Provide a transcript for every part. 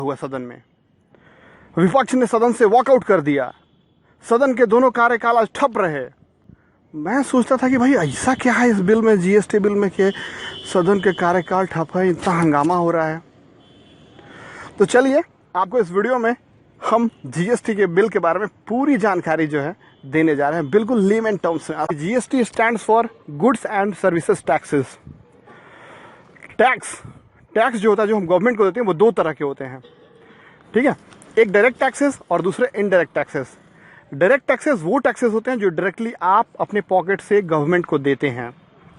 हुआ सदन में। विपक्ष ने सदन से वॉकआउट कर दिया, सदन के दोनों कार्यकाल आज ठप रहे। मैं सोचता था कि भाई ऐसा क्या है इस बिल में, जीएसटी बिल में, कि सदन के कार्यकाल ठप है, इतना हंगामा हो रहा है। तो चलिए आपको इस वीडियो में हम जीएसटी के बिल के बारे में पूरी जानकारी जो है देने जा रहे हैं, बिल्कुल लेमन टर्म्स में। GST stands for goods and services taxes. Tax जो होता है, जो हम गवर्नमेंट को देते हैं, वो दो तरह के होते हैं, ठीक है। एक डायरेक्ट टैक्सेस और दूसरे इनडायरेक्ट टैक्सेस। डायरेक्ट टैक्सेस वो टैक्सेस होते हैं जो डायरेक्टली आप अपने पॉकेट से गवर्नमेंट को देते हैं।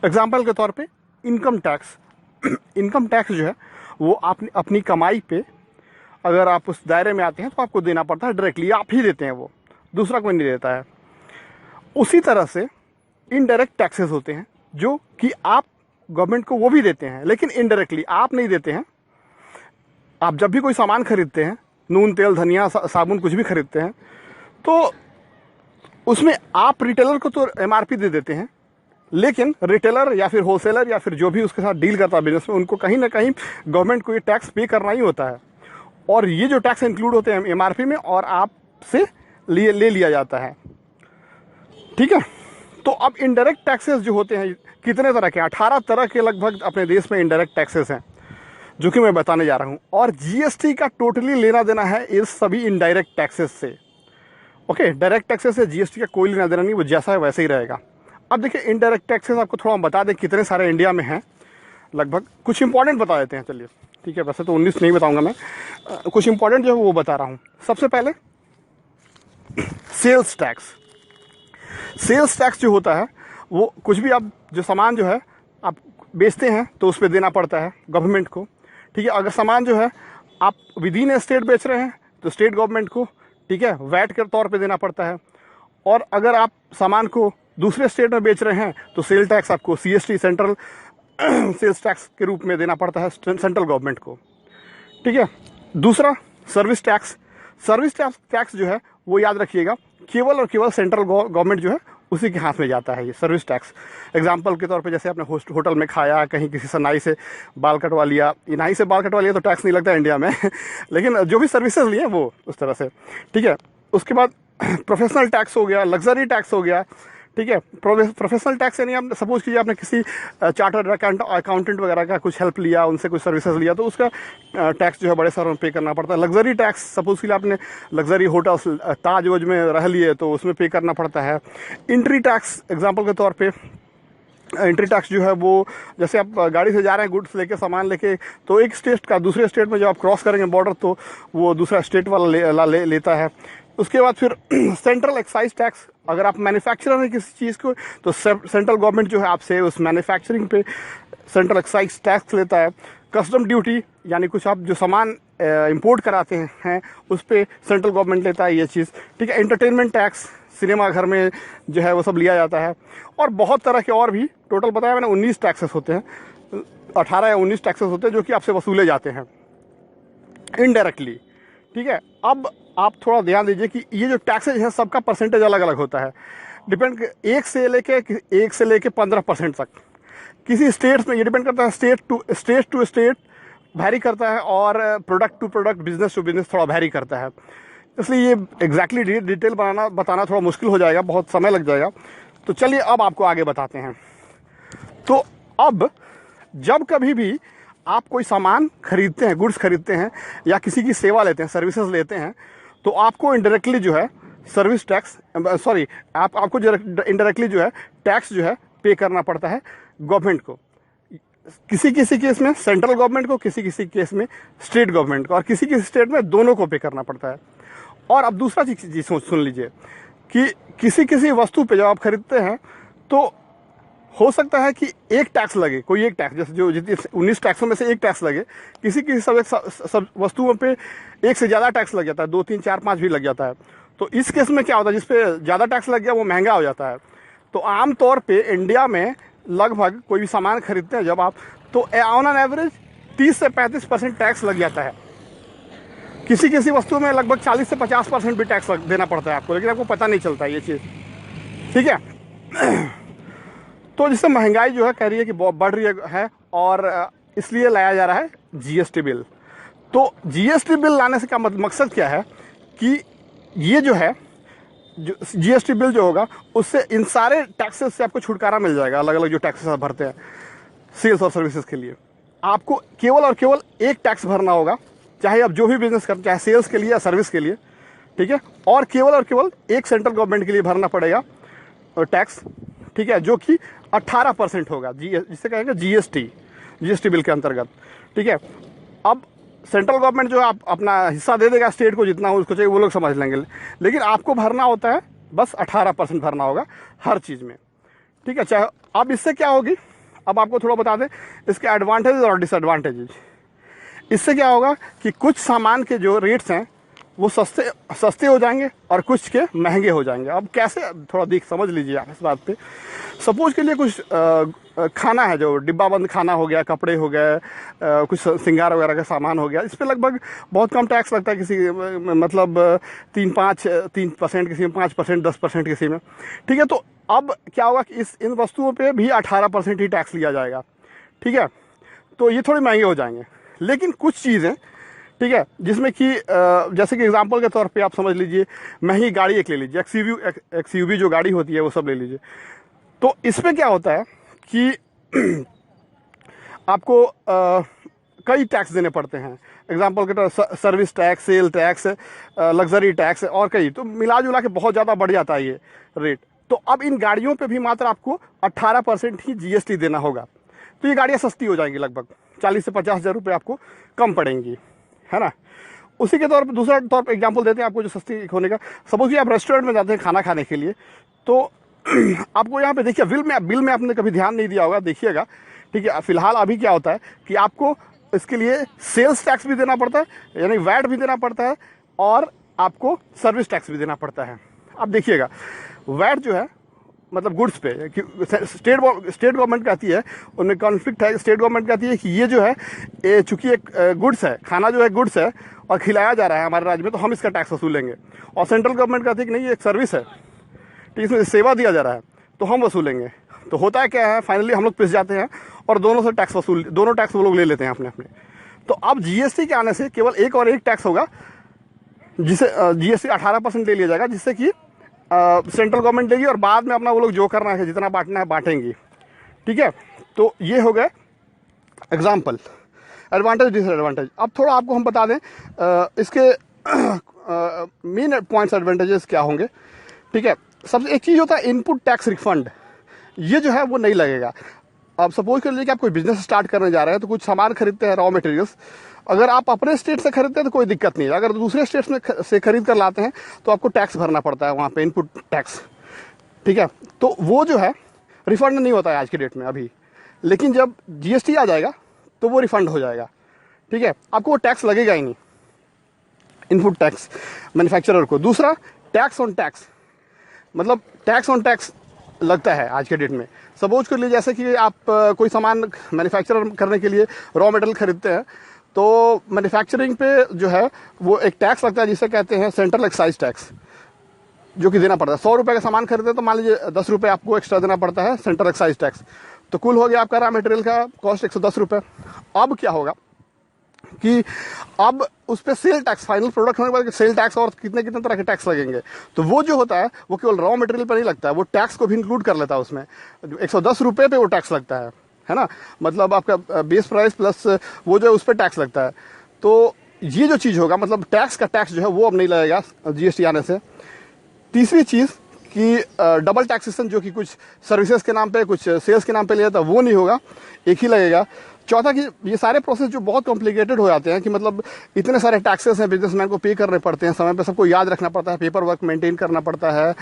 एग्जाम्पल के तौर पे इनकम टैक्स। इनकम टैक्स जो है वो आप अपनी कमाई पे अगर आप उस दायरे में आते हैं तो आपको देना पड़ता है, डायरेक्टली आप ही देते हैं, वो दूसरा कोई नहीं देता है। उसी तरह से इनडायरेक्ट टैक्सेस होते हैं जो कि आप गवर्नमेंट को वो भी देते हैं, लेकिन इनडायरेक्टली आप नहीं देते हैं। आप जब भी कोई सामान खरीदते हैं, नून, तेल, धनिया, साबुन, कुछ भी खरीदते हैं, तो उसमें आप रिटेलर को तो एमआरपी दे देते हैं, लेकिन रिटेलर या फिर होलसेलर या फिर जो भी उसके साथ डील करता है बिजनेस में, उनको कहीं ना कहीं गवर्नमेंट को ये टैक्स पे करना ही होता है। और ये जो टैक्स इंक्लूड होते हैं एमआरपी में और आपसे ले लिया जाता है, ठीक है। तो अब इनडायरेक्ट टैक्सेस जो होते हैं कितने तरह के, 18 तरह के लगभग अपने देश में इनडायरेक्ट टैक्सेस हैं, जो कि मैं बताने जा रहा हूं। और जीएसटी का टोटली लेना देना है इस सभी इनडायरेक्ट टैक्सेस से। ओके, डायरेक्ट टैक्सेस से जीएसटी का कोई लेना देना नहीं, वो जैसा है वैसे ही रहेगा। अब देखिए इनडायरेक्ट टैक्सेस आपको थोड़ा हम बता दें कितने सारे इंडिया में हैं, लगभग कुछ इंपॉर्टेंट बता देते हैं, चलिए ठीक है। वैसे तो 19 नहीं बताऊंगा मैं, कुछ इंपॉर्टेंट जो है वो बता रहा हूँ। सबसे पहले सेल्स टैक्स। सेल्स टैक्स जो होता है वो कुछ भी आप जो सामान जो है आप बेचते हैं तो उस पर देना पड़ता है गवर्नमेंट को, ठीक है। अगर सामान जो है आप विद इन स्टेट बेच रहे हैं तो स्टेट गवर्नमेंट को, ठीक है, वैट के तौर पे देना पड़ता है। और अगर आप सामान को दूसरे स्टेट में बेच रहे हैं तो सेल टैक्स आपको सीएसटी, सेंट्रल सेल्स टैक्स के रूप में देना पड़ता है सेंट्रल गवर्नमेंट को, ठीक है। दूसरा सर्विस टैक्स। सर्विस टैक्स जो है वो याद रखिएगा केवल और केवल सेंट्रल गवर्नमेंट जो है उसी के हाथ में जाता है ये सर्विस टैक्स। एग्जाम्पल के तौर पे जैसे आपने होटल में खाया, कहीं किसी से नाई से बाल कटवा लिया, नाई से बाल कटवा लिया तो टैक्स नहीं लगता इंडिया में लेकिन जो भी सर्विसेज लिए वो उस तरह से, ठीक है। उसके बाद प्रोफेशनल टैक्स हो गया, लग्जरी टैक्स हो गया, ठीक है। प्रोफेशनल टैक्स यानी आप सपोज कीजिए आपने किसी चार्टर्ड अकाउंटेंट वगैरह का कुछ हेल्प लिया, उनसे कुछ सर्विसेज लिया, तो उसका टैक्स जो है बड़े शहरों में पे करना पड़ता है। लग्जरी टैक्स, सपोज कीजिए आपने लग्जरी होटल्स ताज वोज में रह लिए तो उसमें पे करना पड़ता है। एंट्री टैक्स, एग्जाम्पल के तौर पर एंट्री टैक्स जो है वो जैसे आप गाड़ी से जा रहे हैं गुड्स लेके, सामान लेके, तो एक स्टेट का दूसरे स्टेट में जब आप क्रॉस करेंगे बॉर्डर तो वो दूसरा स्टेट वाला लेता है। उसके बाद फिर सेंट्रल एक्साइज टैक्स। अगर आप मैन्युफैक्चरर हैं किसी चीज़ को तो सेंट्रल गवर्नमेंट जो है आपसे उस मैन्युफैक्चरिंग पे सेंट्रल एक्साइज टैक्स लेता है। कस्टम ड्यूटी यानी कुछ आप जो सामान इंपोर्ट कराते हैं उस पर सेंट्रल गवर्नमेंट लेता है ये चीज़, ठीक है। एंटरटेनमेंट टैक्स, सिनेमा घर में जो है वो सब लिया जाता है। और बहुत तरह के और भी, टोटल बताया मैंने 19 टैक्सेस होते हैं, 18 या 19 टैक्सेस होते हैं जो कि आपसे वसूले जाते हैं इनडायरेक्टली, ठीक है। अब आप थोड़ा ध्यान दीजिए कि ये जो टैक्सेज है सबका परसेंटेज अलग अलग होता है, डिपेंड 1 से लेके 15% तक। किसी स्टेट्स में ये डिपेंड करता है, स्टेट टू स्टेट वैरी करता है, और product to product, business to business थोड़ा वैरी करता है। इसलिए ये एग्जैक्टली डिटेल बताना थोड़ा मुश्किल हो जाएगा, बहुत समय लग जाएगा। तो चलिए अब आपको आगे बताते हैं। तो अब जब कभी भी आप कोई सामान खरीदते हैं, गुड्स खरीदते हैं या किसी की सेवा लेते हैं, सर्विसेज लेते हैं, तो आपको इनडायरेक्टली जो है सर्विस टैक्स आपको इनडायरेक्टली जो है टैक्स जो है पे करना पड़ता है गवर्नमेंट को। किसी किसी केस में सेंट्रल गवर्नमेंट को, किसी किसी केस में स्टेट गवर्नमेंट को, और किसी किसी स्टेट में दोनों को पे करना पड़ता है। और अब दूसरा चीज सुन लीजिए कि किसी किसी वस्तु पे जब आप खरीदते हैं तो हो सकता है कि एक टैक्स लगे, कोई एक टैक्स, जैसे जो 19 टैक्सों में से एक टैक्स लगे, किसी किसी सब वस्तुओं पे एक से ज़्यादा टैक्स लग जाता है, 2, 3, 4, 5 भी लग जाता है। तो इस केस में क्या होता है, जिसपे ज़्यादा टैक्स लग गया वो महंगा हो जाता है। तो आमतौर पे इंडिया में लगभग कोई भी सामान खरीदते हैं जब आप, तो ऑन एन एवरेज 30 से 35% टैक्स लग जाता है। किसी किसी वस्तु में लगभग 40 से 50% भी टैक्स देना पड़ता है आपको, लेकिन आपको पता नहीं चलता ये चीज़, ठीक है। तो जिससे महंगाई जो है कह रही है कि बढ़ रही है, और इसलिए लाया जा रहा है जीएसटी बिल। तो जीएसटी बिल लाने से क्या मकसद क्या है कि ये जो है, जो जीएसटी बिल जो होगा उससे इन सारे टैक्सेस से आपको छुटकारा मिल जाएगा। अलग अलग जो टैक्सेस आप भरते हैं सेल्स और सर्विसेज के लिए, आपको केवल और केवल एक टैक्स भरना होगा, चाहे आप जो भी बिजनेस करते, चाहे सेल्स के लिए या सर्विस के लिए, ठीक है। और केवल एक सेंट्रल गवर्नमेंट के लिए भरना पड़ेगा टैक्स, ठीक है, जो कि 18% होगा, जिसे कहेंगे जीएसटी बिल के अंतर्गत, ठीक है। अब सेंट्रल गवर्नमेंट जो आप अपना हिस्सा दे देगा स्टेट को, जितना उसको चाहिए वो लोग समझ लेंगे, लेकिन आपको भरना होता है बस 18% भरना होगा हर चीज़ में, ठीक है। चाहे अब इससे क्या होगी, अब आपको थोड़ा बता दें इसके एडवांटेजेस और डिसएडवांटेजेस। इससे क्या होगा कि कुछ सामान के जो रेट्स हैं वो सस्ते हो जाएंगे और कुछ के महंगे हो जाएंगे। अब कैसे, थोड़ा समझ लीजिए आप इस बात पे। सपोज के लिए कुछ खाना है जो डिब्बा बंद खाना हो गया, कपड़े हो गए, कुछ श्रृंगार वगैरह का सामान हो गया, इस पर लगभग बहुत कम टैक्स लगता है, किसी मतलब 3% किसी में, 5%, 10% किसी में, ठीक है। तो अब क्या होगा कि इन वस्तुओं पे भी 18% ही टैक्स लिया जाएगा, ठीक है। तो ये थोड़ी महंगे हो जाएंगे। लेकिन कुछ चीज़ें, ठीक है, जिसमें कि जैसे कि एग्जांपल के तौर पे आप समझ लीजिए, महंगी गाड़ी एक ले लीजिए, एक्सयूवी जो गाड़ी होती है वो सब ले लीजिए। तो इसमें क्या होता है कि आपको कई टैक्स देने पड़ते हैं। एग्जांपल के तौर service tax, sale tax, luxury tax और कई, तो मिला जुला के बहुत ज़्यादा बढ़ जाता है ये रेट। तो अब इन गाड़ियों पे भी मात्र आपको 18% ही जीएसटी देना होगा। तो ये गाड़ियाँ सस्ती हो जाएंगी, लगभग 40 से 50 हज़ार रुपये आपको कम पड़ेंगी, है ना। उसी के तौर पे दूसरा तौर पे एग्जांपल देते हैं आपको जो सस्ती होने का। सपोज कि आप रेस्टोरेंट में जाते हैं खाना खाने के लिए, तो आपको यहाँ पे देखिए बिल में आपने कभी ध्यान नहीं दिया होगा, देखिएगा, ठीक है। फिलहाल अभी क्या होता है कि आपको इसके लिए सेल्स टैक्स भी देना पड़ता है, यानी वैट भी देना पड़ता है, और आपको सर्विस टैक्स भी देना पड़ता है। अब देखिएगा, वैट जो है मतलब गुड्स पे, स्टेट गवर्नमेंट कहती है, उनमें कॉन्फ्लिक्ट है। स्टेट गवर्नमेंट कहती है कि ये जो है, ये चूंकि एक गुड्स है, खाना जो है गुड्स है और खिलाया जा रहा है हमारे राज्य में, तो हम इसका टैक्स वसूलेंगे। और सेंट्रल गवर्नमेंट कहती है कि नहीं, ये एक सर्विस है, तो इसमें सेवा दिया जा रहा है, तो हम वसूलेंगे। तो होता है क्या है, फाइनली हम लोग पिस जाते हैं और दोनों टैक्स वो लोग ले लेते हैं अपने अपने। तो अब जीएसटी के आने से केवल एक टैक्स होगा, जिसे जीएसटी 18% ले लिया जाएगा, जिससे कि सेंट्रल गवर्नमेंट देगी और बाद में अपना वो लोग जो करना है, जितना बांटना है बांटेंगी, ठीक है। तो ये हो गए एग्जाम्पल, एडवांटेज डिसएडवांटेज। अब थोड़ा आपको हम बता दें इसके मेन पॉइंट्स एडवांटेजेस क्या होंगे, ठीक है। सबसे एक चीज़ होता है इनपुट टैक्स रिफंड, ये जो है वो नहीं लगेगा। अब सपोज कर लीजिए कि आप कोई बिजनेस स्टार्ट करने जा रहे हैं, तो कुछ सामान खरीदते हैं, रॉ मटेरियल्स, अगर आप अपने स्टेट से खरीदते हैं तो कोई दिक्कत नहीं है। अगर दूसरे स्टेट्स में से खरीद कर लाते हैं तो आपको टैक्स भरना पड़ता है वहाँ पे, इनपुट टैक्स, ठीक है। तो वो जो है रिफंड नहीं होता है आज की डेट में अभी, लेकिन जब जीएसटी आ जाएगा तो वो रिफंड हो जाएगा, ठीक है। आपको वो टैक्स लगेगा ही नहीं, इनपुट टैक्स मैन्युफैक्चरर को। दूसरा, टैक्स ऑन टैक्स, मतलब टैक्स ऑन टैक्स लगता है आज के डेट में। सपोज कर लीजिए जैसे कि आप कोई सामान मैन्युफैक्चर करने के लिए रॉ मटेरियल खरीदते हैं, तो मैन्युफैक्चरिंग पे जो है वो एक टैक्स लगता है जिसे कहते हैं सेंट्रल एक्साइज टैक्स, जो कि देना पड़ता है। 100 रुपये का सामान खरीदते हैं तो मान लीजिए 10 रुपये आपको एक्स्ट्रा देना पड़ता है सेंट्रल एक्साइज टैक्स, तो कुल हो गया आपका रॉ मटेरियल का कॉस्ट 110 रुपये। अब क्या होगा कि अब उस पर सेल टैक्स, फाइनल प्रोडक्ट होने के बाद सेल टैक्स और कितने कितने तरह के टैक्स लगेंगे, तो वो जो होता है वो केवल रॉ मटेरियल पर नहीं लगता है, वो टैक्स को भी इंक्लूड कर लेता है उसमें। 110 रुपये पे वो टैक्स लगता है ना, मतलब आपका बेस प्राइस प्लस वो जो है उस पर टैक्स लगता है। तो ये जो चीज़ होगा, मतलब टैक्स का टैक्स जो है वो अब नहीं लगेगा जीएसटी आने से। तीसरी चीज़ कि डबल टैक्सेशन, जो कि कुछ सर्विसेज के नाम पे कुछ सेल्स के नाम पे लिया था, वो नहीं होगा, एक ही लगेगा। चौथा कि ये सारे प्रोसेस जो बहुत कॉम्प्लिकेटेड हो जाते हैं, कि मतलब इतने सारे टैक्सेस हैं, बिजनेसमैन को पे करने पड़ते हैं, समय पे सबको याद रखना पड़ता है, पेपर वर्क मेंटेन करना पड़ता है,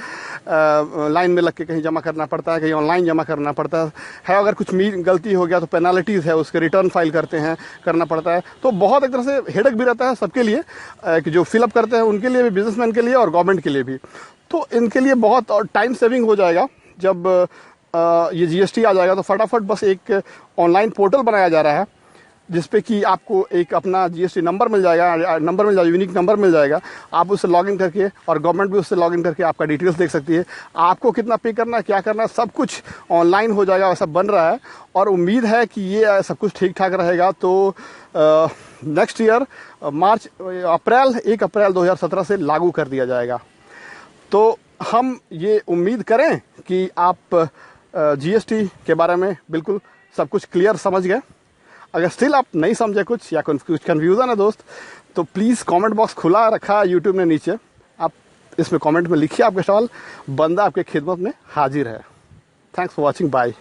लाइन में लग के कहीं जमा करना पड़ता है, कहीं ऑनलाइन जमा करना पड़ता है। अगर कुछ गलती हो गया तो पेनाल्टीज़ है, उसके रिटर्न फाइल करना पड़ता है। तो बहुत एक तरह से हेडेक भी रहता है सबके लिए, कि जो फिलअप करते हैं उनके लिए भी, बिजनेसमैन के लिए और गवर्नमेंट के लिए भी। तो इनके लिए बहुत टाइम सेविंग हो जाएगा जब ये जीएसटी आ जाएगा। तो फटाफट बस एक ऑनलाइन पोर्टल बनाया जा रहा है जिसपे कि आपको एक अपना जीएसटी नंबर मिल जाएगा, यूनिक नंबर मिल जाएगा। आप उससे लॉगिन करके और गवर्नमेंट भी उससे लॉगिन करके आपका डिटेल्स देख सकती है। आपको कितना पे करना है, क्या करना है, सब कुछ ऑनलाइन हो जाएगा, वैसा बन रहा है। और उम्मीद है कि ये सब कुछ ठीक ठाक रहेगा। तो नेक्स्ट ईयर 1 अप्रैल 2017 से लागू कर दिया जाएगा। तो हम ये उम्मीद करें कि आप जीएसटी के बारे में बिल्कुल सब कुछ क्लियर समझ गए। अगर स्टिल आप नहीं समझे कुछ या कुछ कन्फ्यूज़न है दोस्त, तो प्लीज़ कमेंट बॉक्स खुला रखा यूट्यूब ने नीचे, आप इसमें कमेंट में लिखिए आपके सवाल, बंदा आपके खिदमत में हाजिर है। Thanks for watching, bye.